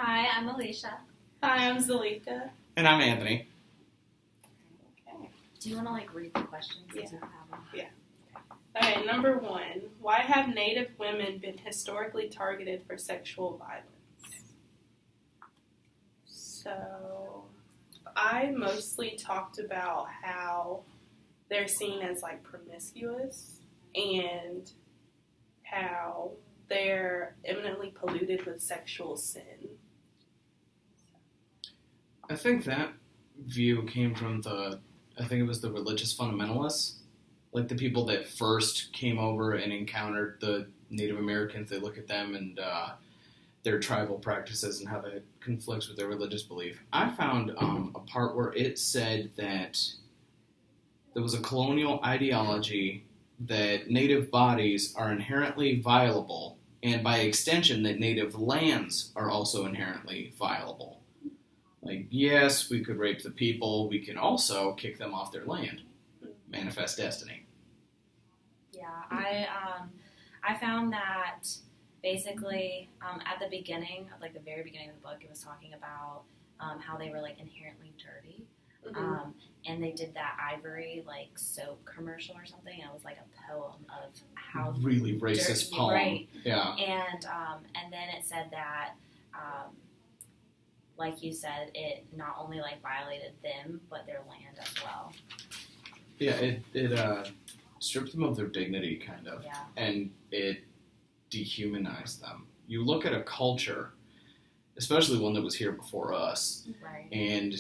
Hi, I'm Alicia. Hi, I'm Zalika. And I'm Anthony. Okay. Do you want to read the questions? Yeah. As you have them? Yeah. Okay, number 1. Why have Native women been historically targeted for sexual violence? So, I mostly talked about how they're seen as promiscuous and how they're eminently polluted with sexual sin. I think that view came from the religious fundamentalists. Like the people that first came over and encountered the Native Americans, they look at them and their tribal practices and how that conflicts with their religious belief. I found a part where it said that there was a colonial ideology that Native bodies are inherently violable, and by extension that Native lands are also inherently violable. Yes, we could rape the people, we can also kick them off their land. Manifest destiny. Yeah, I found that basically at the beginning, the very beginning of the book, it was talking about how they were inherently dirty. Mm-hmm. And they did that Ivory soap commercial or something. And it was a poem of how really racist dirty, poem. Right. Yeah. And then it said that like you said, it not only violated them but their land as well. Yeah, it stripped them of their dignity, kind of. Yeah. And it dehumanized them. You look at a culture, especially one that was here before us, Right. and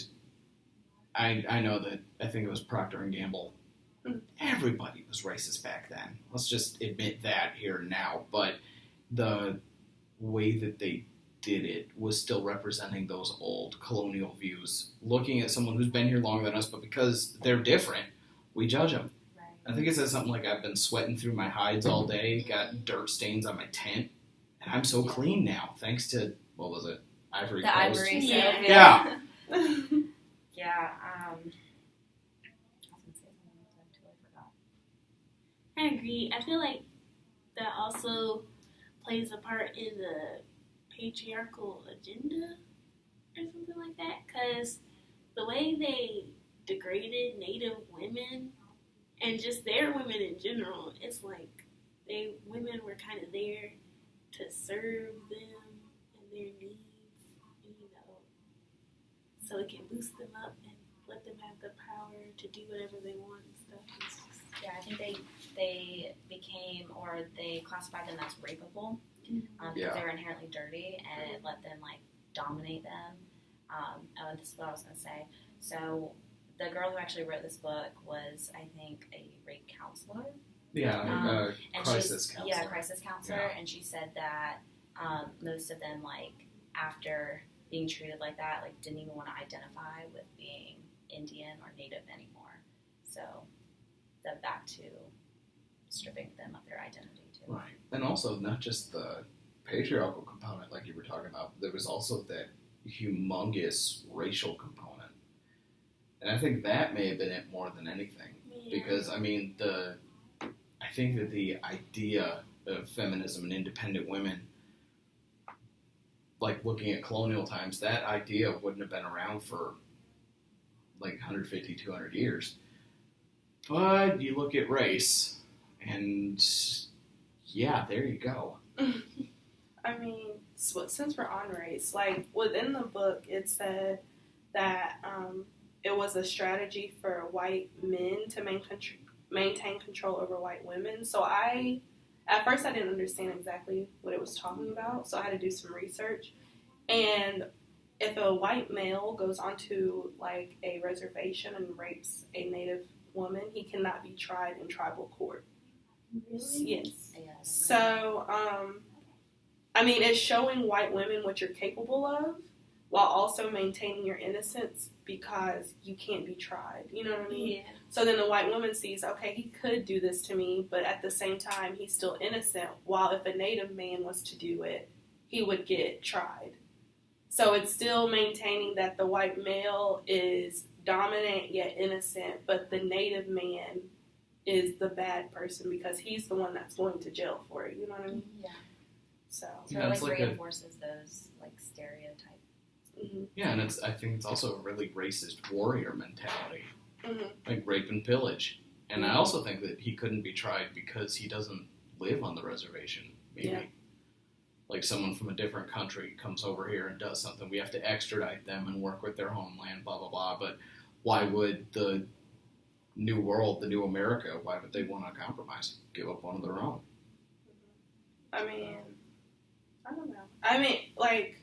I know that I think it was Procter & Gamble. Everybody was racist back then. Let's just admit that here and now. But the way that they did it was still representing those old colonial views, looking at someone who's been here longer than us, but because they're different, we judge them. Right. I think it says something like, I've been sweating through my hides all day, got dirt stains on my tent, and I'm so clean now, thanks to, what was it, Ivory Coast? The Ivory soap. Yeah. Yeah. Yeah. I was gonna say something until I forgot. I agree. I feel like that also plays a part in the patriarchal agenda or something like that. Because the way they degraded Native women and just their women in general, it's women were kind of there to serve them and their needs, so it can boost them up and let them have the power to do whatever they want and stuff. Yeah, I think they became, or they classified them as rapeable because Yeah. they were inherently dirty, and it let them dominate them. And this is what I was going to say. So the girl who actually wrote this book was, I think, a rape counselor. Yeah, And crisis counselor. Yeah, crisis counselor. Yeah. And she said that most of them, after being treated like that, didn't even want to identify with being Indian or Native anymore. So they're back to stripping them of their identity too. Right. And also, not just the patriarchal component like you were talking about, there was also that humongous racial component. And I think that may have been it more than anything. Yeah. Because, I think that the idea of feminism and independent women, looking at colonial times, that idea wouldn't have been around for 150, 200 years. But you look at race, and yeah, there you go. Since we're on race, within the book, it said that it was a strategy for white men to maintain control over white women. So at first I didn't understand exactly what it was talking about, so I had to do some research. And if a white male goes onto a reservation and rapes a Native woman, he cannot be tried in tribal court. Really? Yes. Yeah, So, it's showing white women what you're capable of while also maintaining your innocence because you can't be tried. You know what I mean? Yeah. So then the white woman sees, okay, he could do this to me, but at the same time, he's still innocent. While if a Native man was to do it, he would get tried. So it's still maintaining that the white male is dominant yet innocent, but the Native man is the bad person because he's the one that's going to jail for it. You know what I mean? Yeah. So, So Yeah, it it's like like a- reinforces those like stereotypes. mhm, Yeah, and I think it's also a really racist warrior mentality, mhm, like rape and pillage. And I also think that he couldn't be tried because he doesn't live on the reservation. Maybe, Yeah. like someone from a different country comes over here and does something, we have to extradite them and work with their homeland, blah blah blah. But why would the new world, the new America, why would they want to compromise, give up one of their own? I mean, I don't know. I mean, like,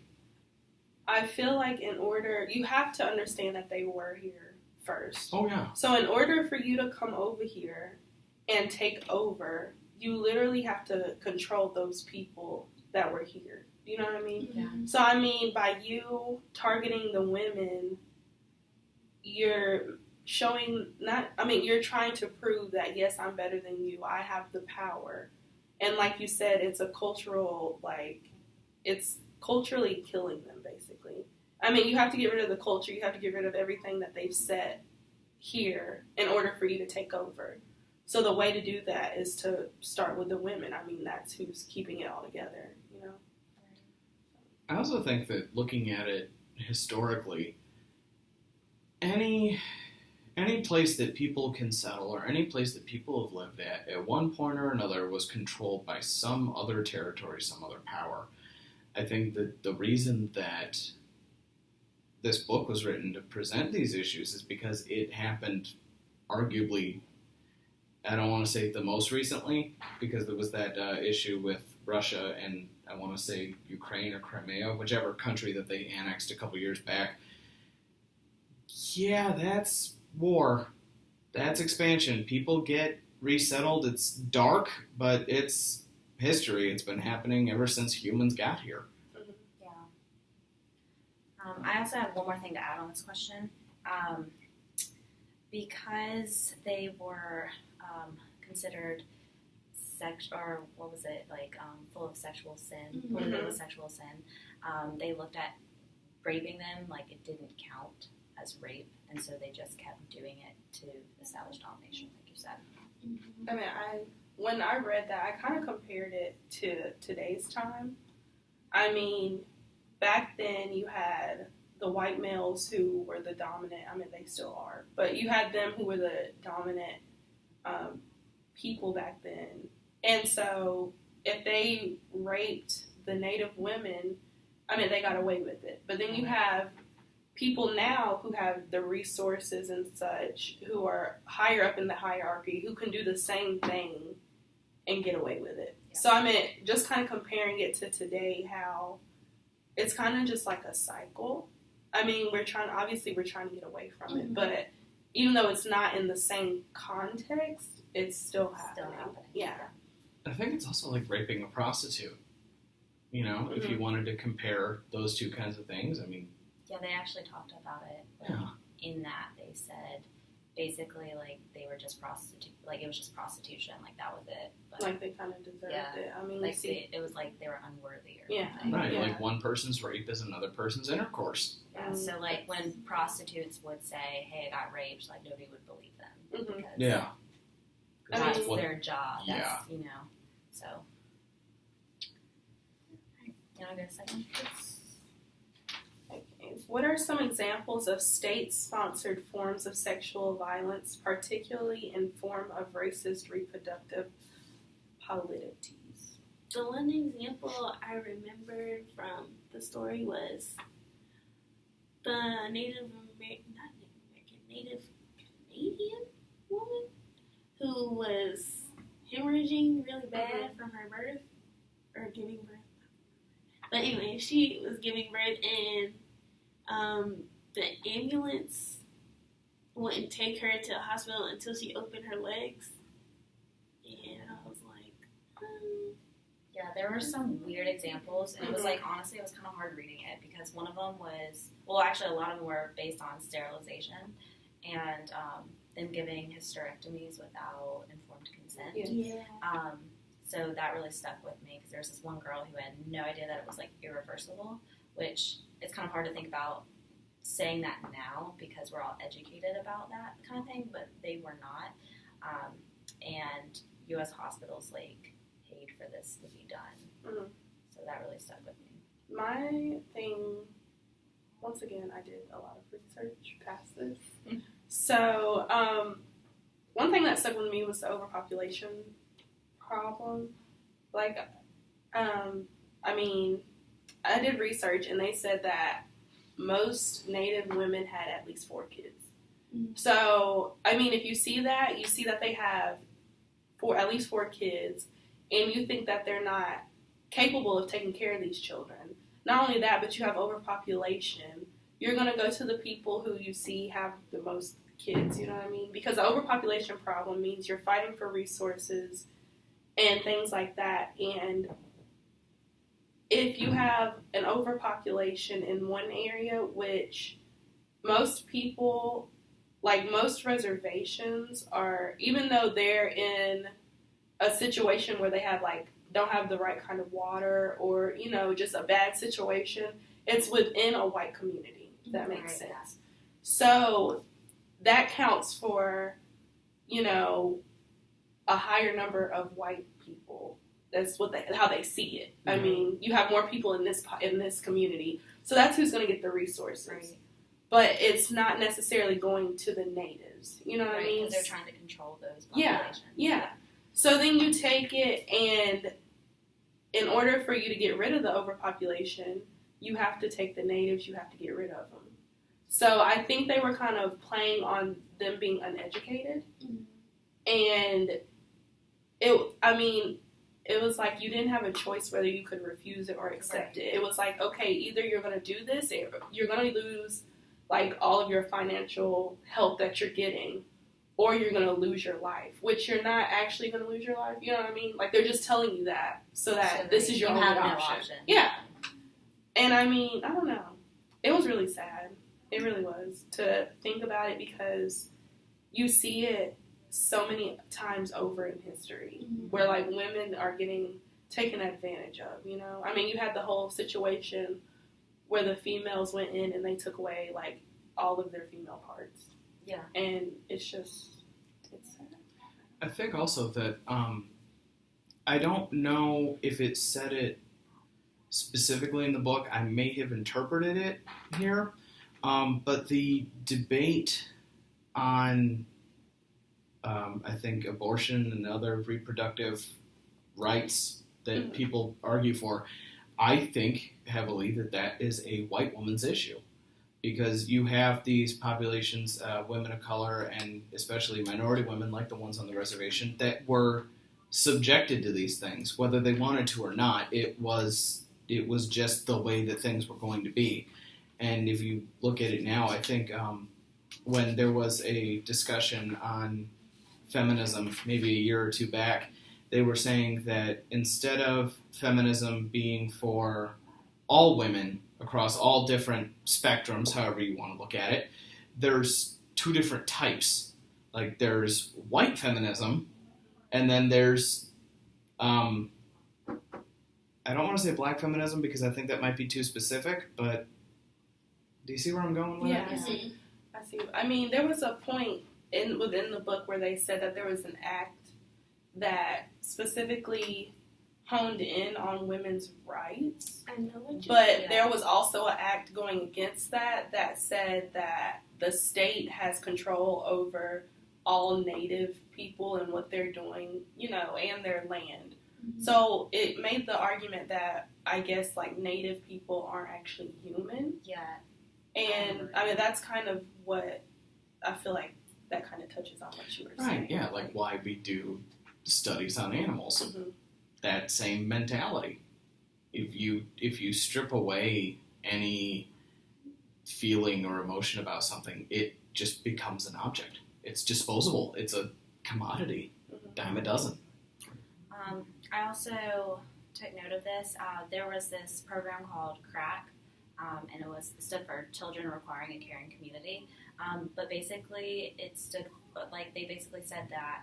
I feel like you have to understand that they were here first. Oh yeah, So in order for you to come over here and take over, you literally have to control those people that were here. You know what I mean? Yeah. So I mean, by you targeting the women, you're you're trying to prove that yes, I'm better than you. I have the power. And like you said, it's it's culturally killing them, basically. I mean, you have to get rid of the culture. You have to get rid of everything that they've set here in order for you to take over. So the way to do that is to start with the women. I mean, that's who's keeping it all together, you know? I also think that looking at it historically, any place that people can settle or any place that people have lived at one point or another was controlled by some other territory, some other power. I think that the reason that this book was written to present these issues is because it happened arguably, I don't want to say the most recently, because there was that issue with Russia and I want to say Ukraine or Crimea, whichever country that they annexed a couple years back. Yeah, that's war. That's expansion. People get resettled. It's dark, but it's history. It's been happening ever since humans got here. Yeah. I also have one more thing to add on this question. Because they were considered full of sexual sin, polluted with sexual sin, they looked at raping them like it didn't count as rape, and so they just kept doing it to establish domination, like you said. I mean, when I read that, I kind of compared it to today's time. I mean, back then you had the white males who were the dominant. I mean, they still are, but you had them who were the dominant people back then. And so, if they raped the Native women, I mean, they got away with it. But then you have people now who have the resources and such, who are higher up in the hierarchy, who can do the same thing and get away with it. Yeah. So I mean, just kind of comparing it to today, how it's kind of just like a cycle. I mean, we're trying to get away from it, but even though it's not in the same context, it's still happening. Yeah. I think it's also like raping a prostitute. You know, if you wanted to compare those two kinds of things, I mean. Yeah, they actually talked about it. In that, they said basically like they were just it was just prostitution, like that was it. But, like they kind of deserved it. I mean, like it was like they were unworthy or something. Right, like one person's rape is another person's intercourse. Yeah, so like when prostitutes would say, "Hey, I got raped," like nobody would believe them because that's their job. That's, you know, so. You want to go second? Okay. What are some examples of state-sponsored forms of sexual violence, particularly in form of racist reproductive polities? The one example I remembered from the story was the Native Canadian woman who was hemorrhaging really bad from her birth, or giving birth. But anyway, she was giving birth and the ambulance wouldn't take her to the hospital until she opened her legs. And I was like, Yeah, there were some weird examples, and it was like, honestly, it was kind of hard reading it because one of them was, well, actually, a lot of them were based on sterilization and them giving hysterectomies without informed consent. yeah. So that really stuck with me because there was this one girl who had no idea that it was like irreversible, which it's kind of hard to think about saying that now because we're all educated about that kind of thing, but they were not. And U.S. hospitals like paid for this to be done. So So that really stuck with me. My thing, once again, I did a lot of research past this. So, one thing that stuck with me was the overpopulation problem. Like, I mean, I did research and they said that most Native women had at least 4 kids. So, I mean, if you see that they have at least 4 kids, and you think that they're not capable of taking care of these children. Not only that, but you have overpopulation. You're going to go to the people who you see have the most kids, you know what I mean? Because the overpopulation problem means you're fighting for resources and things like that. And if you have an overpopulation in one area, which most people, like most reservations are, even though they're in a situation where they have don't have the right kind of water or, just a bad situation, it's within a white community, if that makes sense. So that counts for, a higher number of white people. That's how they see it. Mm-hmm. I mean, you have more people in this community, so that's who's going to get the resources. Right. But it's not necessarily going to the natives. You know what I mean? Because they're trying to control those populations. Yeah. So then you take it, and in order for you to get rid of the overpopulation, you have to take the natives. You have to get rid of them. So I think they were kind of playing on them being uneducated, and it was like you didn't have a choice whether you could refuse it or accept it. It was like, okay, either you're going to do this, or you're going to lose all of your financial help that you're getting, or you're going to lose your life, which you're not actually going to lose your life. You know what I mean? They're just telling you that so that this is your only option. Yeah. And I mean, I don't know. It was really sad. It really was to think about it because you see it so many times over in history where women are getting taken advantage of, I mean, you had the whole situation where the females went in and they took away all of their female parts. Yeah. And it's sad. I think also that I don't know if it said it specifically in the book. I may have interpreted it here. But the debate on I think abortion and other reproductive rights that people argue for, I think heavily that is a white woman's issue. Because you have these populations, women of color, and especially minority women like the ones on the reservation, that were subjected to these things, whether they wanted to or not. It was just the way that things were going to be. And if you look at it now, I think when there was a discussion on feminism maybe a year or two back, they were saying that instead of feminism being for all women across all different spectrums, however you want to look at it, there's 2 different types. There's white feminism, and then there's, I don't want to say black feminism because I think that might be too specific, but do you see where I'm going with that? Yeah, I see. I mean, there was a point within the book where they said that there was an act that specifically honed in on women's rights. I know what but there was also an act going against that said that the state has control over all Native people and what they're doing, and their land. Mm-hmm. So it made the argument that I guess Native people aren't actually human. Yeah. And I mean that's kind of what I feel like that kind of touches on what you were saying. Right, yeah, why we do studies on animals. Mm-hmm. That same mentality. If you strip away any feeling or emotion about something, it just becomes an object. It's disposable. It's a commodity. Dime a dozen. I also took note of this. There was this program called CRACK, and it stood for Children Requiring a Caring Community. But basically, they basically said that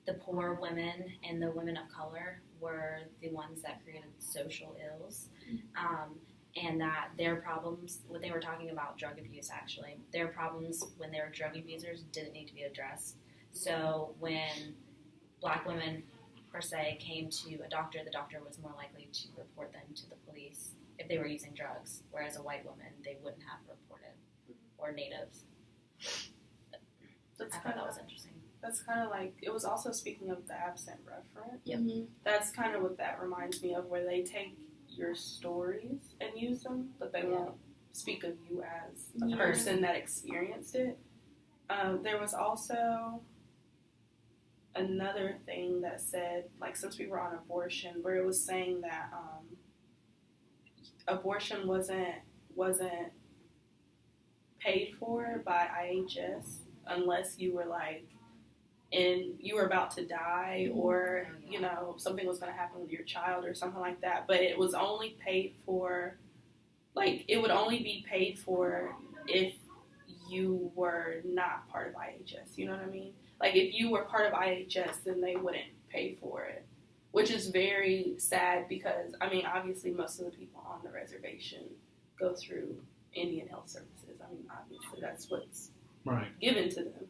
the poor women and the women of color were the ones that created social ills, and that their problems, what they were talking about drug abuse actually, their problems when they were drug abusers didn't need to be addressed. So when black women per se, came to a doctor, the doctor was more likely to report them to the police if they were using drugs, whereas a white woman, they wouldn't have reported, or natives. I thought that was interesting. That's kind of like, it was also speaking of the absent referent. Yep. Mm-hmm. That's kind of what that reminds me of, where they take your stories and use them, but they won't speak of you as a person that experienced it. There was also another thing that said, like, since we were on abortion, where it was saying that abortion wasn't paid for by IHS unless you were like you were about to die, or you know, something was going to happen with your child or something like that. But it was only paid for, like, it would only be paid for if you were not part of IHS. You know what I mean? Like, if you were part of IHS, then they wouldn't pay for it, which is very sad because, I mean, obviously most of the people on the reservation go through Indian Health Services. I mean, obviously that's what's given to them.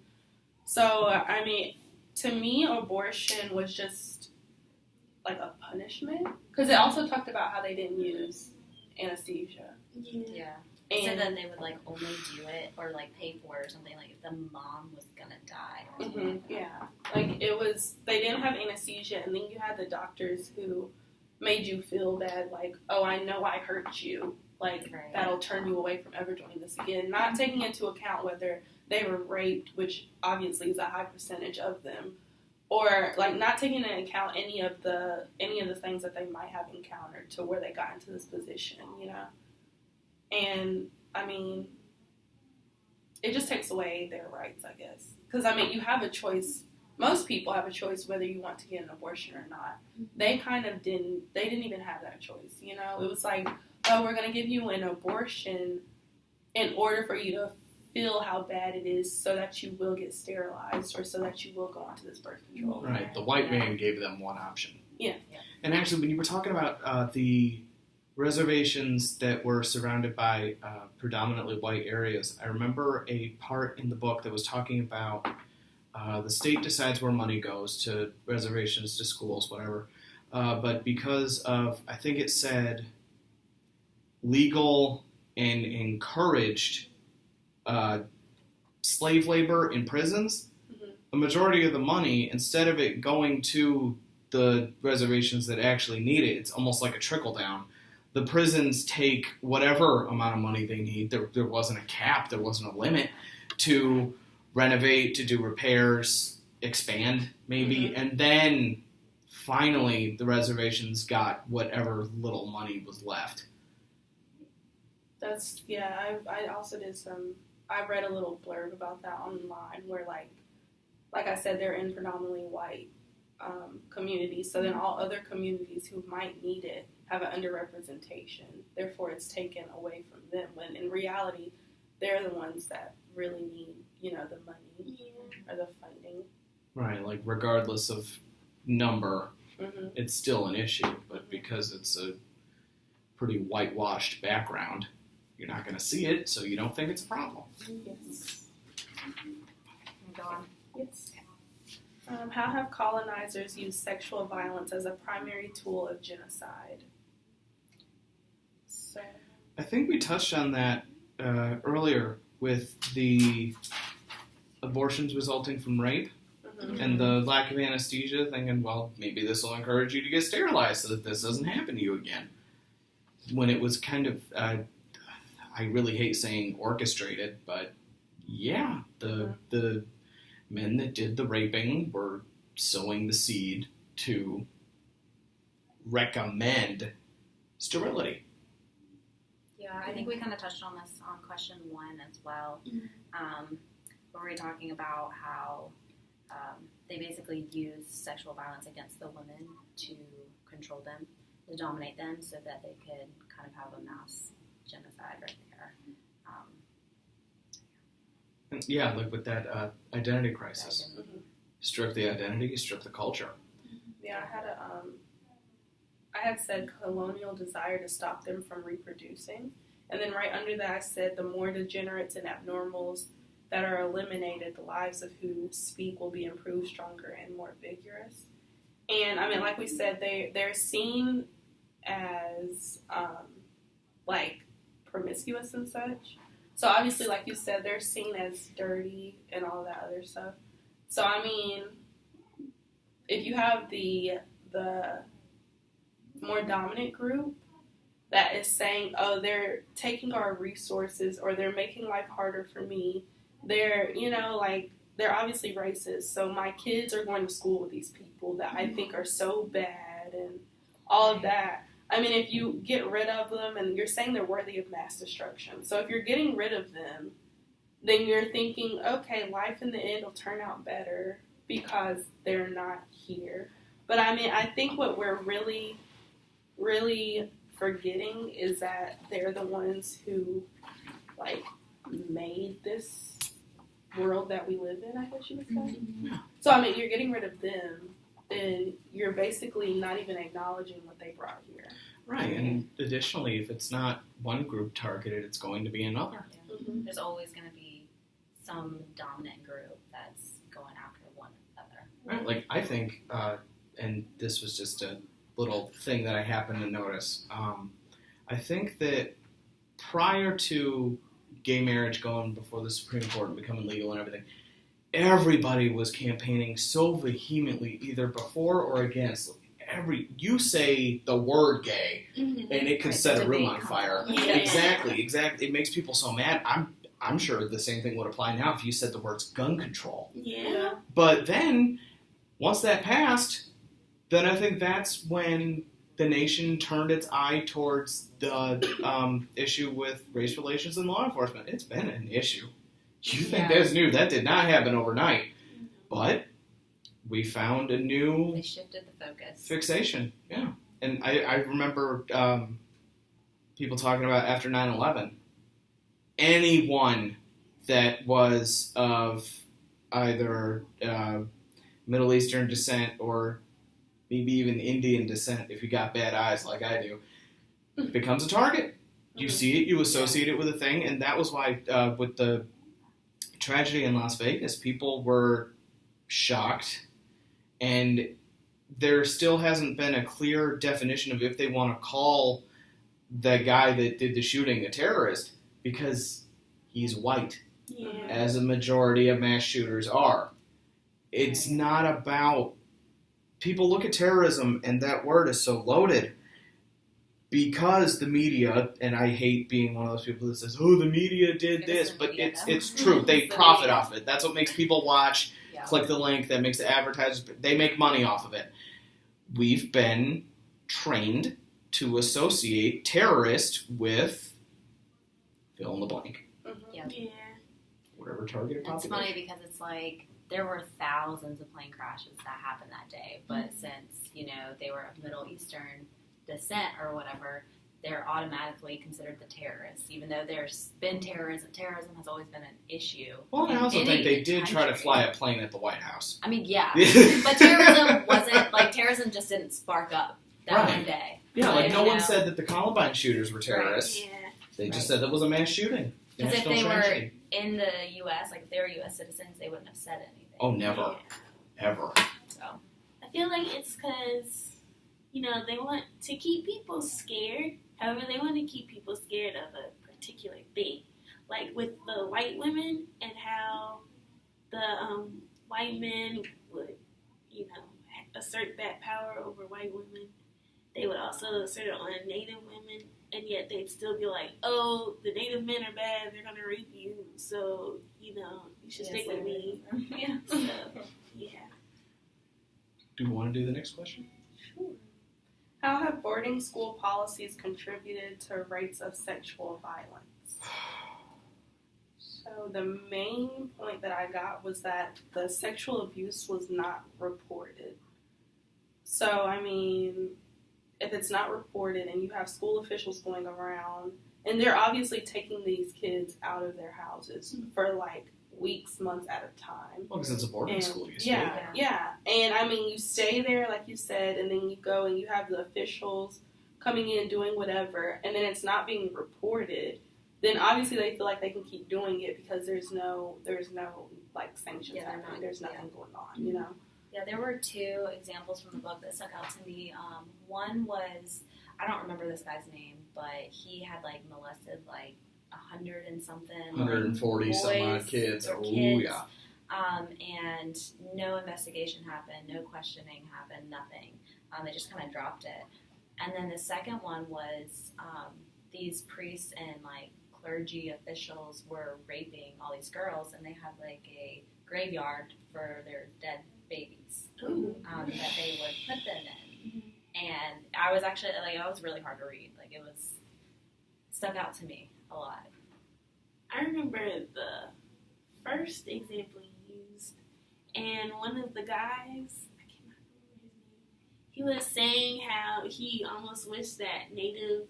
So, I mean, to me, abortion was just like a punishment, because it also talked about how they didn't use anesthesia. Yeah. They said that they would, like, only do it or, like, pay for it or something, like, if the mom was gonna die or something like that. Yeah. Like, it was, they didn't have anesthesia, and then you had the doctors who made you feel bad, like, oh, I know I hurt you. Like, that'll turn you away from ever doing this again. Not taking into account whether they were raped, which obviously is a high percentage of them, or, like, not taking into account any of the things that they might have encountered to where they got into this position, you know? And, I mean, it just takes away their rights, I guess. Because, I mean, you have a choice. Most people have a choice whether you want to get an abortion or not. They didn't even have that choice, you know? It was like, oh, we're going to give you an abortion in order for you to feel how bad it is so that you will get sterilized or so that you will go onto this birth control. Right. The white man gave them one option. Yeah. And actually, when you were talking about the reservations that were surrounded by predominantly white areas, I remember a part in the book that was talking about the state decides where money goes to reservations, to schools, whatever. But because of, I think it said, legal and encouraged slave labor in prisons, a majority of the money, instead of it going to the reservations that actually need it, it's almost like a trickle down. The prisons take whatever amount of money they need. There wasn't a cap. There wasn't a limit to renovate, to do repairs, expand, maybe. And then, finally, the reservations got whatever little money was left. That's, yeah, I also did I read a little blurb about that online where, like I said, they're in predominantly white communities. So then all other communities who might need it have an underrepresentation. Therefore, it's taken away from them, when in reality, they're the ones that really need, you know, the money or the funding. Right, like regardless of number, it's still an issue. But because it's a pretty whitewashed background, you're not going to see it, so you don't think it's a problem. Yes. Go on. Yes. How have colonizers used sexual violence as a primary tool of genocide? So, I think we touched on that earlier with the abortions resulting from rape and the lack of anesthesia, thinking, well, maybe this will encourage you to get sterilized so that this doesn't happen to you again. When it was kind of, I really hate saying orchestrated, but yeah, the men that did the raping were sowing the seed to recommend sterility. Yeah, I think we kind of touched on this on question 1 as well, where we were talking about how they basically use sexual violence against the women to control them, to dominate them, so that they could kind of have a mass genocide right there. Yeah, like with that identity crisis. Strip the identity, strip the culture. Yeah, I had said colonial desire to stop them from reproducing. And then right under that I said the more degenerates and abnormals that are eliminated, the lives of who speak will be improved, stronger, and more vigorous. And I mean, like we said, they're seen as like promiscuous and such. So obviously, like you said, they're seen as dirty and all that other stuff. So I mean, if you have the more dominant group that is saying, oh, they're taking our resources or they're making life harder for me, they're, you know, like, they're obviously racist. So my kids are going to school with these people that I think are so bad and all of that. I mean, if you get rid of them, and you're saying they're worthy of mass destruction. So if you're getting rid of them, then you're thinking, okay, life in the end will turn out better because they're not here. But I mean, I think what we're really, really forgetting is that they're the ones who, like, made this world that we live in, I guess you would say. Mm-hmm. So, I mean, you're getting rid of them, then you're basically not even acknowledging what they brought here. Right, and additionally, if it's not one group targeted, it's going to be another. Yeah. Mm-hmm. There's always going to be some dominant group that's going after one another. Right, like, I think, and this was just a little thing that I happened to notice, I think that prior to gay marriage going before the Supreme Court and becoming legal and everything, everybody was campaigning so vehemently, either before or against. You say the word gay, and it could Right, set a room debate on fire. Yeah. Exactly. It makes people so mad. I'm sure the same thing would apply now if you said the words gun control. Yeah. But then, once that passed, then I think that's when the nation turned its eye towards the issue with race relations and law enforcement. It's been an issue. You think Yeah. that's new? That did not happen overnight. But we found a new They shifted the focus. fixation. Yeah. And I remember people talking about after 9/11, anyone that was of either Middle Eastern descent or maybe even Indian descent, if you got bad eyes like I do, becomes a target. You see it, you associate it with a thing, and that was why with the tragedy in Las Vegas, people were shocked, and there still hasn't been a clear definition of if they want to call the guy that did the shooting a terrorist, because he's white, Yeah. as a majority of mass shooters are. It's not about... People look at terrorism, and that word is so loaded because the media, and I hate being one of those people that says, oh, the media did this, but it's true. They It's the profit media. off it. That's what makes people watch, Yeah. click the link, that makes the advertisers, they make money off of it. We've been trained to associate terrorist with fill in the blank, Yeah. Yeah. whatever targeted It's population. funny because it's like there were thousands of plane crashes that happened that day, but since, you know, they were of Middle Eastern descent or whatever, they're automatically considered the terrorists, even though there's been terrorism. Terrorism has always been an issue. Well, and I also in think any they did try to country. fly a plane at the White House. I mean, yeah, but terrorism just didn't spark up that Right. one day. Yeah, like no You one know? said that the Columbine shooters were terrorists. Yeah. They just Right. said that was a mass shooting. Because if National they were tragedy. in the U.S., like if they were U.S. citizens, they wouldn't have said anything. Oh, never. Ever. So I feel like it's because, you know, they want to keep people scared. However, they want to keep people scared of a particular thing. Like with the white women and how the white men would, you know, assert that power over white women. They would also assert it on Native women, and yet they'd still be like, oh, the Native men are bad, they're going to rape you, so, you know, you should stick with me. Yeah. So, yeah. Do you want to do the next question? Sure. How have boarding school policies contributed to rates of sexual violence? So the main point that I got was that the sexual abuse was not reported. So, I mean, if it's not reported and you have school officials going around, and they're obviously taking these kids out of their houses for like weeks, months at a time. Well, because it's a boarding And school, you see. yeah. And I mean, you stay there, like you said, and then you go and you have the officials coming in doing whatever, and then it's not being reported. Then obviously they feel like they can keep doing it because there's no like sanctions Yeah, they're happening. not- There's nothing going on, you know. Yeah, there were two examples from the book that stuck out to me. One was, I don't remember this guy's name, but he had like molested like 100 and something, 140 some odd boys kids. or Oh kids. yeah. And no investigation happened, no questioning happened, nothing. They just kind of dropped it. And then the second one was these priests and like clergy officials were raping all these girls, and they had like a graveyard for their dead babies that they would put them in. And I was actually like, it was really hard to read. Like it was stuck out to me a lot. I remember the first example you used, and one of the guys, I cannot remember his name, he was saying how he almost wished that native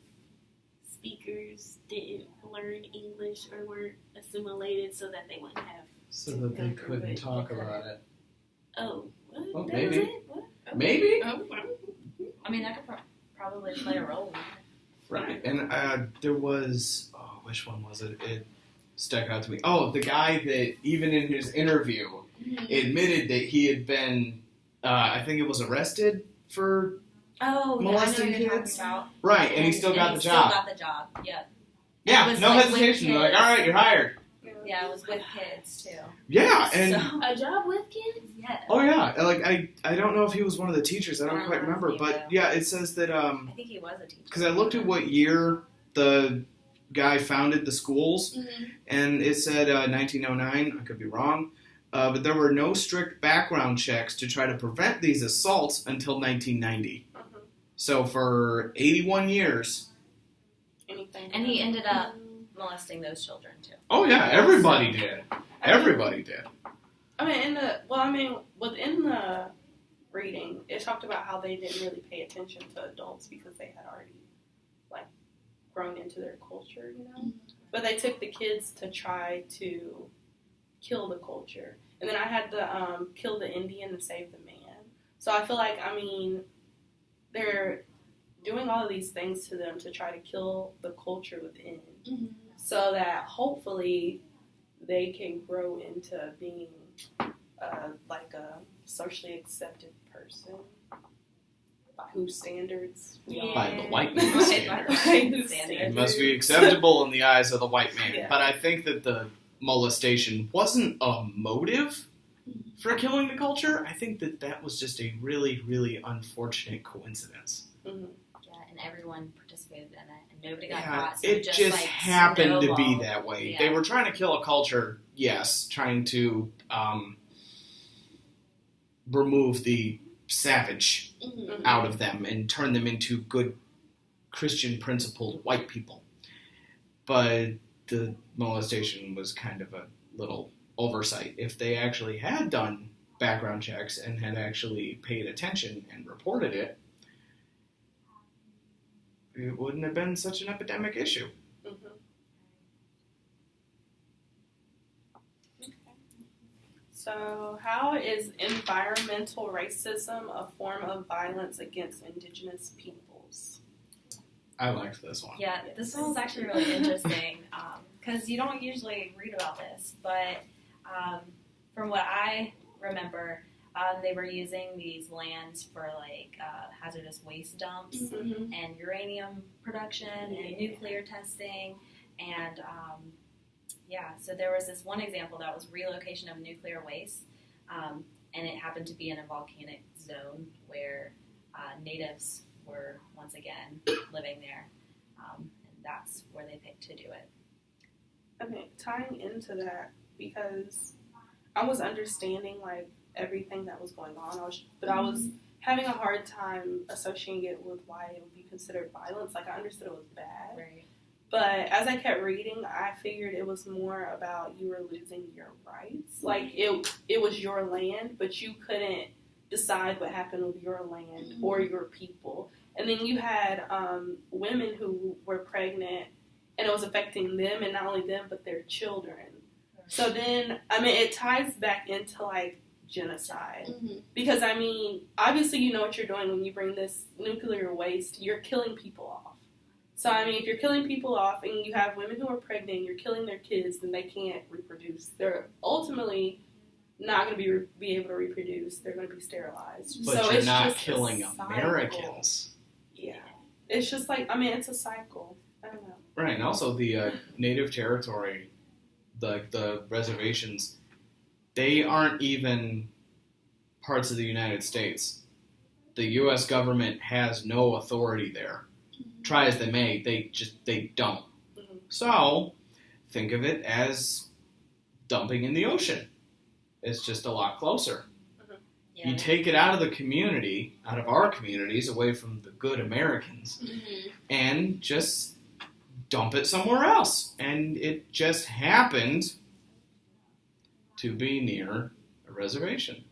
speakers didn't learn English or weren't assimilated so that they wouldn't have. So that they couldn't talk about it. Oh, what? Oh, That maybe. was it? What? Okay. Maybe. Oh, I mean, that could probably play a role in it. Right. And there was, which one was it? It stuck out to me. Oh, the guy that even in his interview admitted that he had been, I think it was arrested for Oh, yeah, molesting I know what you're kids. talking about. Right, and he still got the job. Still got the job. Yep. Yeah, It was no like with hesitation. They're like, kids. all right, you're hired. Yeah, it was with kids too. Yeah, and So, A job with kids? yeah. oh yeah, like I don't know if he was one of the teachers. I don't quite remember, but yeah, it says that I think he was a teacher. because I looked at what year the guy founded the schools, and it said 1909. I could be wrong, but there were no strict background checks to try to prevent these assaults until 1990. So for 81 years. Anything. And he ended up molesting those children too. Oh yeah, everybody did. Everybody did. Within the reading, it talked about how they didn't really pay attention to adults because they had already, like, grown into their culture, you know? But they took the kids to try to kill the culture. And then I had to kill the Indian to save the man. So I feel like, they're doing all of these things to them to try to kill the culture within. So that hopefully they can grow into being like a socially accepted person by whose standards we all By the white man's standards. standards. It must be acceptable in the eyes of the white man. Yeah. But I think that the molestation wasn't a motive for killing the culture. I think that was just a really, really unfortunate coincidence. Mm-hmm. Yeah, and everyone participated in it, and nobody got Yeah, caught. So it just like, happened to be snowballed. that way. Yeah. They were trying to kill a culture, yes, trying to remove the savage out of them and turn them into good Christian principled white people. But the molestation was kind of a little oversight. If they actually had done background checks and had actually paid attention and reported it, it wouldn't have been such an epidemic issue. Mm-hmm. So, how is environmental racism a form of violence against indigenous peoples? I liked this one. Yeah, this one was actually really interesting because you don't usually read about this, but from what I remember, they were using these lands for like hazardous waste dumps Mm-hmm. and uranium production and nuclear testing, and so there was this one example that was relocation of nuclear waste, and it happened to be in a volcanic zone where natives were once again living there, and that's where they picked to do it. Okay, tying into that, because I was understanding like everything that was going on, I was having a hard time associating it with why it would be considered violence. Like I understood it was bad, Right. but as I kept reading, I figured it was more about you were losing your rights. Like it was your land, but you couldn't decide what happened with your land or your people. And then you had women who were pregnant, and it was affecting them, and not only them, but their children. So then, it ties back into, like, genocide. Because, obviously you know what you're doing when you bring this nuclear waste. You're killing people off. So, if you're killing people off and you have women who are pregnant, you're killing their kids, then they can't reproduce. They're ultimately not going to be able to reproduce. They're going to be sterilized. But so you're it's not just killing a cycle. Americans. Yeah. It's just like, it's a cycle. I don't know. Right, and also the native territory, the reservations, they aren't even parts of the United States. The U.S. government has no authority there. Try as they may, they don't. Mm-hmm. So, think of it as dumping in the ocean. It's just a lot closer. Yeah. You take it out of the community, out of our communities, away from the good Americans, and just dump it somewhere else. And it just happened to be near a reservation.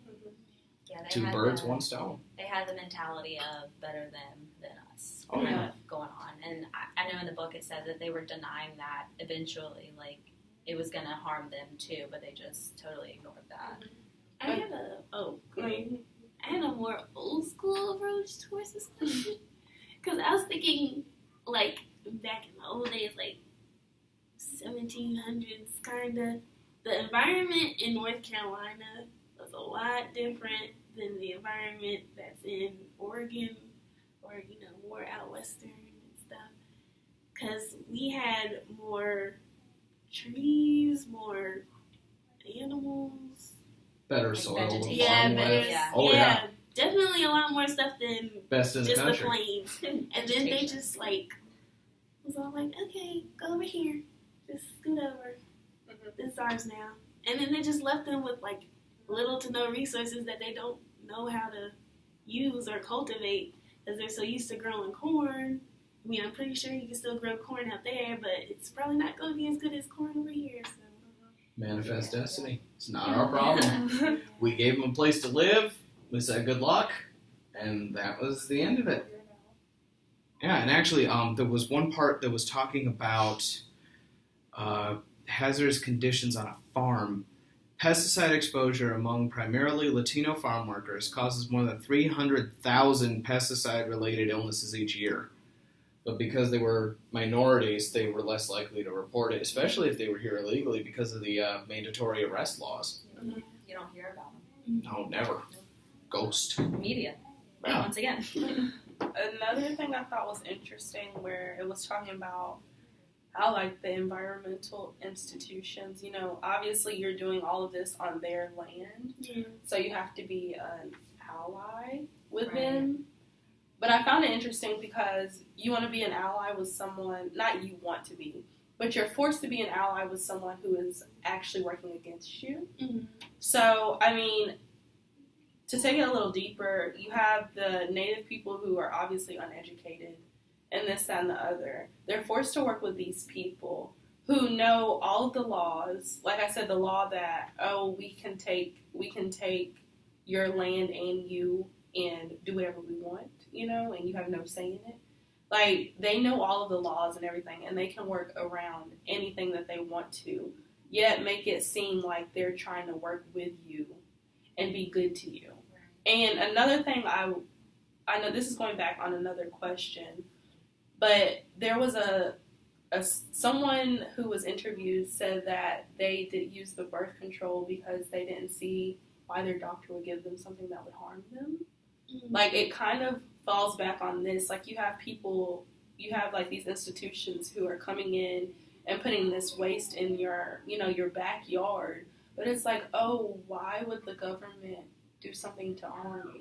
Yeah, they Two had birds, one stone. They had the mentality of better than us Oh, yeah. going on. And I know in the book it said that they were denying that eventually, like, it was going to harm them too, but they just totally ignored that. I had a more old school approach towards this question. Because I was thinking, like, back in the old days, like 1700s, kind of, the environment in North Carolina was a lot different than the environment that's in Oregon or, more out western and stuff. Because we had more trees, more animals. Better Like soil to vegetation. farm Yeah, with. better. Yeah. Oh, yeah. Definitely a lot more stuff than Best in the just the country. plains. And then they just was all like, okay, go over here, just scoot over. This is ours now. And then they just left them with little to no resources that they don't know how to use or cultivate because they're so used to growing corn. I mean, I'm pretty sure you can still grow corn out there, but it's probably not going to be as good as corn over here. So. Manifest destiny. It's not our problem. We gave them a place to live. We said good luck, and that was the end of it. Yeah, and actually, there was one part that was talking about hazardous conditions on a farm. Pesticide exposure among primarily Latino farm workers causes more than 300,000 pesticide-related illnesses each year. But because they were minorities, they were less likely to report it, especially if they were here illegally because of the mandatory arrest laws. You don't hear about them. No, never. Ghost. Media. Yeah. Once again. Another thing I thought was interesting where it was talking about how, the environmental institutions, obviously you're doing all of this on their land, so you have to be an ally with them. But I found it interesting because you want to be an ally with someone, not you want to be, but you're forced to be an ally with someone who is actually working against you. Mm-hmm. So, to take it a little deeper, you have the native people who are obviously uneducated and this, that, and the other. They're forced to work with these people who know all of the laws. Like I said, the law that, we can take your land and you and do whatever we want, and you have no say in it. They know all of the laws and everything, and they can work around anything that they want to, yet make it seem like they're trying to work with you and be good to you. And another thing, I know this is going back on another question, but there was someone who was interviewed said that they did use the birth control because they didn't see why their doctor would give them something that would harm them. Mm-hmm. It kind of falls back on this. You have these institutions who are coming in and putting this waste in your backyard. But it's why would the government do something to harm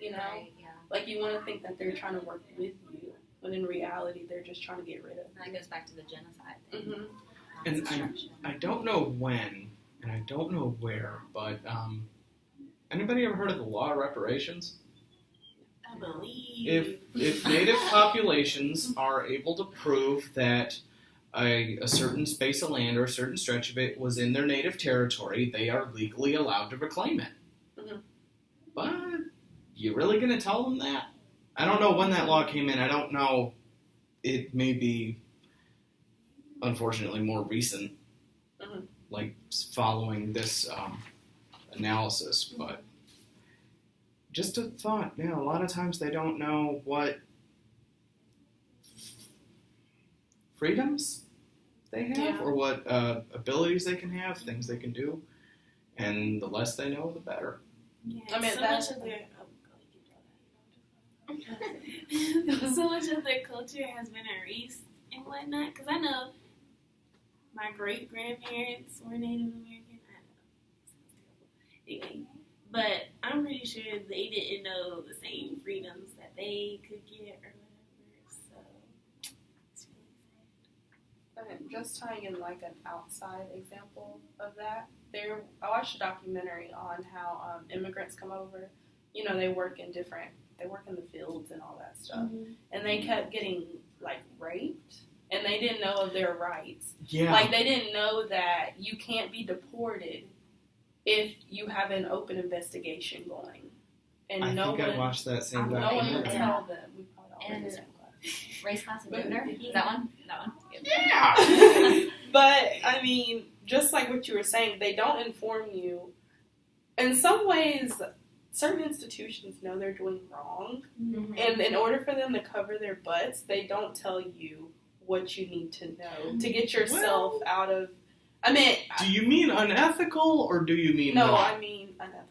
you? Right, yeah. You want to think that they're trying to work with you, when in reality they're just trying to get rid of you. And that goes back to the genocide thing. Mm-hmm. And Destruction. I don't know when, and I don't know where, but anybody ever heard of the law of reparations? I believe. If native populations are able to prove that a certain space of land or a certain stretch of it was in their native territory, they are legally allowed to reclaim it. Mm-hmm. But you really going to tell them that? I don't know when that law came in. I don't know. It may be, unfortunately, more recent, following this analysis. But just a thought. Yeah, a lot of times they don't know what freedoms they have or what abilities they can have, things they can do. And the less they know, the better. Yeah, I mean, so that's- much of their so much of their culture has been erased and whatnot. Because I know my great grandparents were Native American. I know, anyway, but I'm pretty sure they didn't know the same freedoms that they could get or whatever. So it's really sad. And just tying in like an outside example of that, I watched a documentary on how immigrants come over. You know, they work in the fields and all that stuff, and they kept getting like raped, and they didn't know of their rights. Yeah. Like they didn't know that you can't be deported if you have an open investigation going, and I no think I one, watched that same no one would documentary. tell them. We probably all went And- to the same class. Race, class, and gender. Is that one? That one. Yeah. But I mean, just like what you were saying, they don't inform you. In some ways, certain institutions know they're doing wrong, and in order for them to cover their butts, they don't tell you what you need to know to get yourself out of. I mean, Do you mean unethical or do you mean no, wrong? I mean unethical.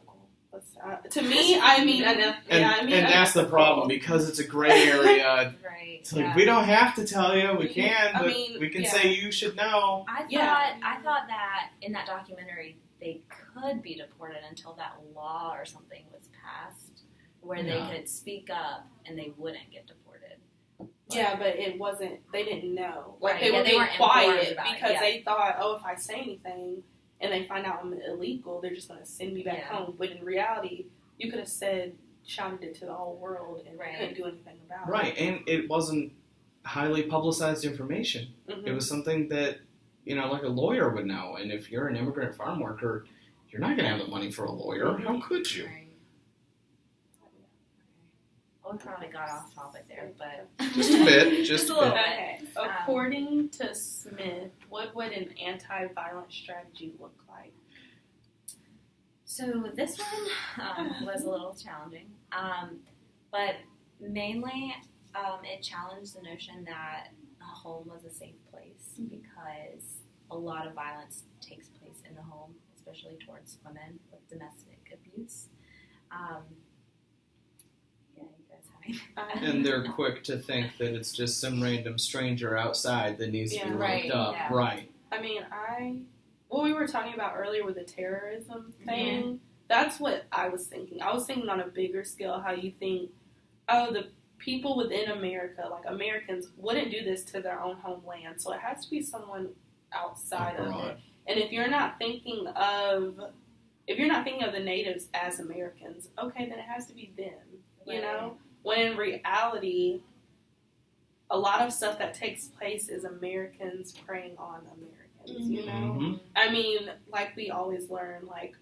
To me, I mean unethical. And, Yeah, I mean and that's the unethical. problem because it's a gray area. Right. It's like we don't have to tell you, we can, I but mean, we can yeah. say you should know. I thought that in that documentary they could be deported until that law or something was passed where Yeah. they could speak up and they wouldn't get deported. Yeah, but it wasn't. They didn't know. Like Right, they yeah, were they being weren't informed quiet about it, because yeah. they thought, oh, if I say anything and they find out I'm illegal, they're just going to send me back Yeah. home. But in reality, you could have shouted it to the whole world, and Right. couldn't do anything about Right, and it wasn't highly publicized information. it. Mhm. It was something that, like a lawyer would know. And if you're an immigrant farm worker, you're not going to have the money for a lawyer. How could you? Right. Well, we probably got off topic there, but Just a bit, just a a little bit. bit. Okay. According to Smith, what would an anti-violent strategy look like? So this one was a little challenging, but mainly it challenged the notion that a home was a safe place because a lot of violence takes place in the home, especially towards women with domestic abuse. Yeah, you guys having? And they're quick to think that it's just some random stranger outside that needs to be Yeah. looked Right, up. yeah. Right. I mean, what we were talking about earlier with the terrorism thing, that's what I was thinking. I was thinking on a bigger scale how you think, oh, the people within America, like Americans, wouldn't do this to their own homeland. So it has to be someone outside of it. Abroad. And if you're not thinking of the natives as Americans, okay, then it has to be them. You know? When in reality, a lot of stuff that takes place is Americans preying on Americans, you know? Mhm. I mean, like we always learn, like,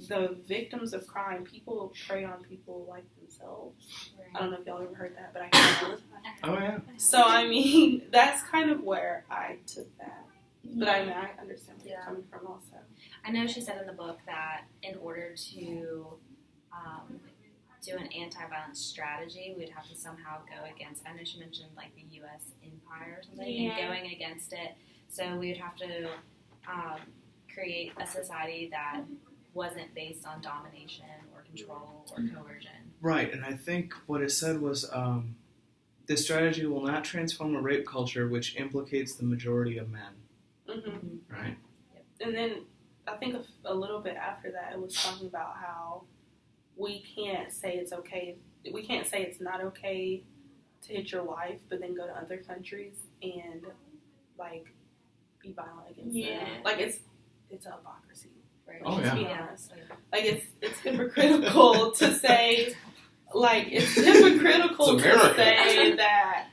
the victims of crime, people prey on people like themselves. I don't know if y'all ever heard that, but I hear it all the time. Oh, yeah. So, I mean, that's kind of where I took that. But I mean, I understand where you're Yeah. coming from also. I know she said in the book that in order to do an anti-violence strategy, we'd have to somehow go against, I know she mentioned like the U.S. empire or something, Yeah. and going against it. So we would have to create a society that wasn't based on domination or control or coercion. Right, and I think what it said was this strategy will not transform a rape culture which implicates the majority of men. Mm-hmm. Right? And then I think a little bit after that, it was talking about how we can't say it's okay. We can't say it's not okay to hit your wife, but then go to other countries and like be violent against them. Like it's a hypocrisy. Right? Oh, Let's yeah. be honest. Like it's hypocritical to say, like it's hypocritical It's to America. say that,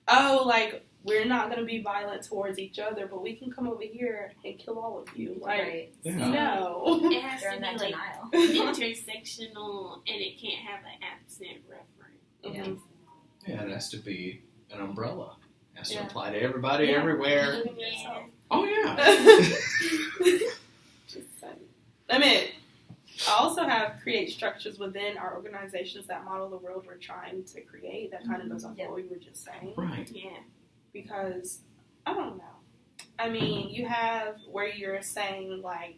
oh, like we're not going to be violent towards each other, but we can come over here and kill all of you. Like, Right. Yeah. no. It has They're to in be that like denial. intersectional, and it can't have an accent reference. Mhm. Yeah, it has to be an umbrella. It has to Yeah. apply to everybody, Yeah. everywhere. Including yourself. Oh, yeah. Just saying. I mean, I also have create structures within our organizations that model the world we're trying to create. That kind of goes off Yeah. what we were just saying. Right. Yeah. Because, I don't know. I mean, you have where you're saying, like,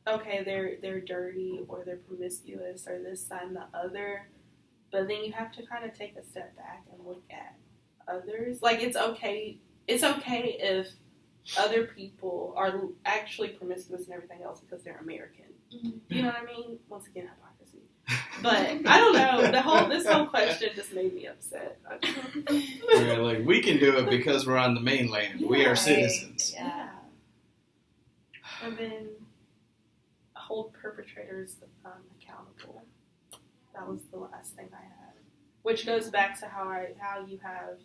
okay, they're dirty or they're promiscuous or this, that, and the other. But then you have to kind of take a step back and look at others. Like, it's okay if other people are actually promiscuous and everything else because they're American. Mhm. You know what I mean? Once again, hypocrisy. But I don't know. This whole question just made me upset. We're like, we can do it because we're on the mainland. We Yeah. are citizens. Yeah. And then hold perpetrators accountable. That was the last thing I had, which goes back to how you have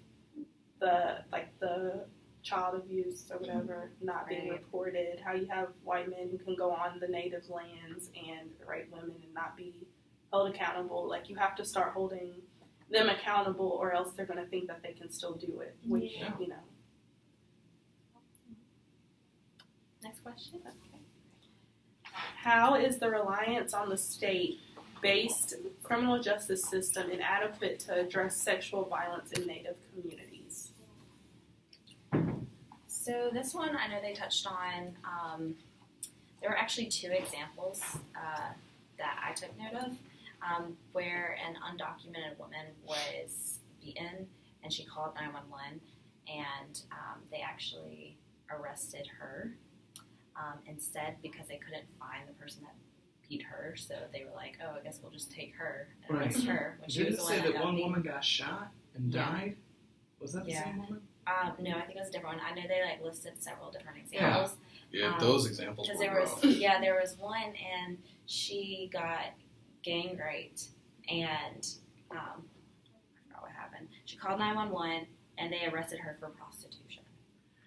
the child abuse or whatever not being Right. reported. How you have white men who can go on the native lands and rape women and not be held accountable. Like, you have to start holding them accountable, or else they're going to think that they can still do it. Which Yeah. Next question. Okay. How is the reliance on the state-based criminal justice system inadequate to address sexual violence in Native communities? So this one, I know they touched on. There were actually two examples that I took note of, where an undocumented woman was beaten, and she called 911, and they actually arrested her instead because they couldn't find the person that beat her. So they were like, "Oh, I guess we'll just take her and arrest her." When she Didn't was it the say one that got one beaten. woman got shot and Yeah. died? Was that the Yeah. same woman? No, I think it was a different one. I know they listed several different examples. Yeah, those examples Because were there rough. was one, and she got gang raped, and I forgot what happened. She called 911, and they arrested her for prostitution.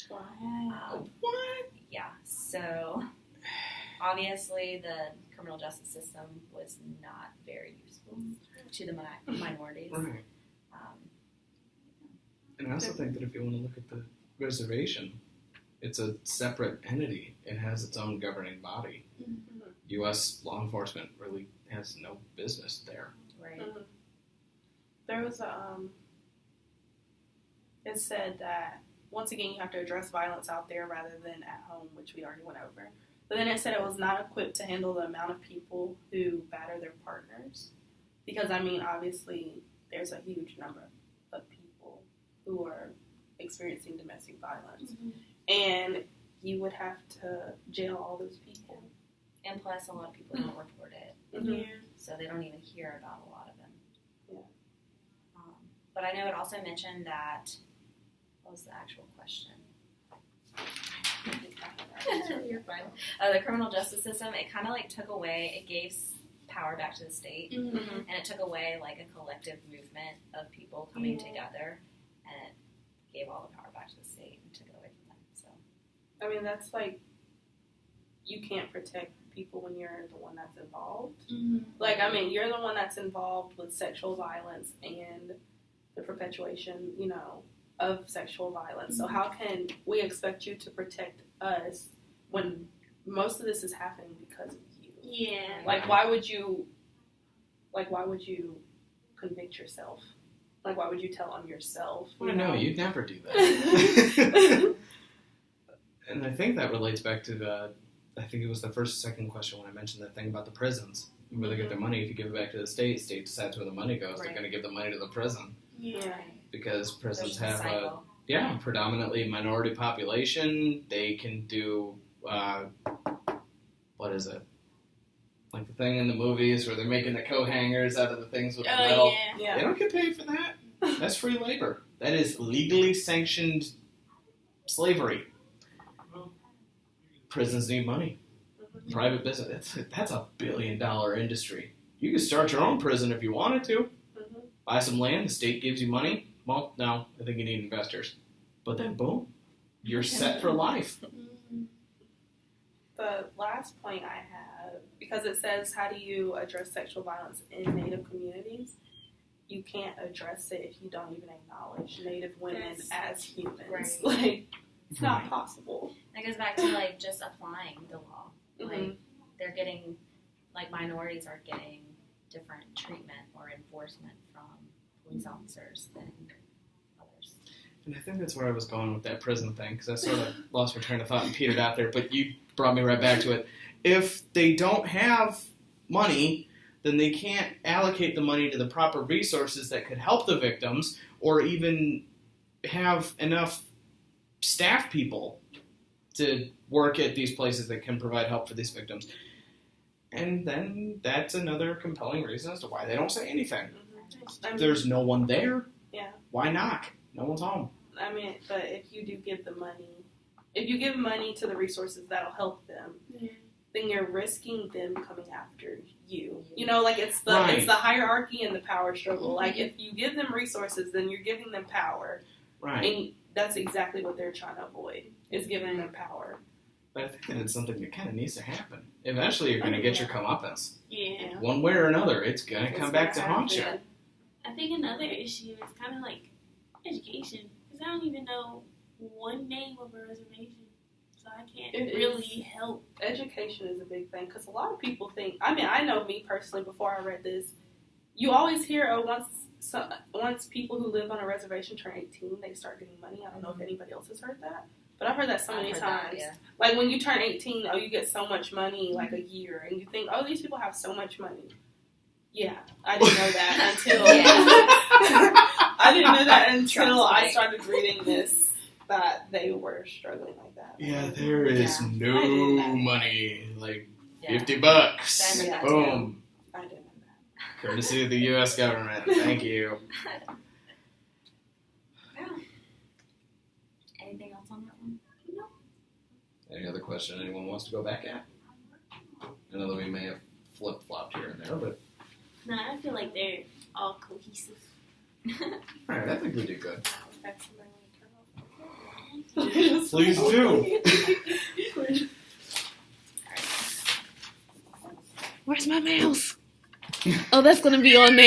Wow. What? Yeah, so obviously the criminal justice system was not very useful to the minorities. Right. And I also think that if you want to look at the reservation, it's a separate entity. It has its own governing body. Mhm. U.S. law enforcement really has no business there. Right. Mhm. There was it said that, once again, you have to address violence out there rather than at home, which we already went over. But then it said it was not equipped to handle the amount of people who batter their partners. Because, I mean, obviously, there's a huge number of people who are experiencing domestic violence. And you would have to jail all those people. And plus, a lot of people don't report it, Mhm. Yeah. so they don't even hear about a lot of them. Yeah. But I know it also mentioned that. What was the actual question? You're fine. The criminal justice system, it kind of took away, it gave power back to the state, Mhm. and it took away a collective movement of people coming Yeah. together, and it gave all the power back to the state and took it away from them. So I mean, that's you can't protect people when you're the one that's involved. Mhm. I mean, you're the one that's involved with sexual violence and the perpetuation, of sexual violence. So how can we expect you to protect us when most of this is happening because of you? Yeah. Why would you convict yourself? Why would you tell on yourself? I know, you'd never do that. And I think that relates back to I think it was the second question when I mentioned that thing about the prisons. Where they get their money, if you give it back to the state decides where the money goes, they're Right. going to give the money to the prison. Yeah. Because prisons there's have a cycle. predominantly minority population. They can do, what is it? Like the thing in the movies where they're making the coat hangers out of the things with the metal. Oh, yeah. They Yeah. don't get paid for that. That's free labor. That is legally sanctioned slavery. Prisons need money. Mhm. Private business. That's $1 billion industry. You can start your own prison if you wanted to. Mhm. Buy some land, the state gives you money. Well, no, I think you need investors. But then, boom, you're set for life. Mhm. The last point I have, because it says, how do you address sexual violence in Native communities? You can't address it if you don't even acknowledge Native women Yes. as humans. Right. It's not possible. That goes back to just applying the law. Mhm. They're getting minorities are getting different treatment or enforcement from police officers than others. And I think that's where I was going with that prison thing, because I sort of lost my train of thought and petered out there, but you brought me right back to it. If they don't have money, then they can't allocate the money to the proper resources that could help the victims, or even have enough staff people to work at these places that can provide help for these victims. And then that's another compelling reason as to why they don't say anything. I mean, There's no one there. Yeah. Why knock? No one's home. I mean, but if you do give the money, if you give money to the resources that'll help them, then you're risking them coming after you. You know, like it's the hierarchy and the power struggle. Like if you give them resources, then you're giving them power. Right. And that's exactly what they're trying to avoid, is giving them power. But I think that it's something that kind of needs to happen. Eventually you're going to get your comeuppance. Yeah. One way or another, it's going to come back to haunt you. I think another issue is kind of like education. Because I don't even know one name of a reservation. So I can't really help. Education is a big thing. Because a lot of people think, I mean, I know me personally, before I read this, you always hear, once people who live on a reservation turn 18, they start getting money. I don't know if anybody else has heard that. But I've heard that so many times. Yeah. Like when you turn 18, you get so much money like a year. And you think, these people have so much money. Yeah, I didn't know that until I didn't know that until I started reading this, that they were struggling like that. Yeah, there is no money. Like $50. Yeah. Boom. I didn't know that. Courtesy of the U.S. government. Thank you. Anything else on that one? No. Any other question anyone wants to go back at? I know that we may have flip-flopped here and there, but... No, I feel like they're all cohesive. Alright, I think we did good. Please Please do. Where's my mouse? Oh, that's going to be on there.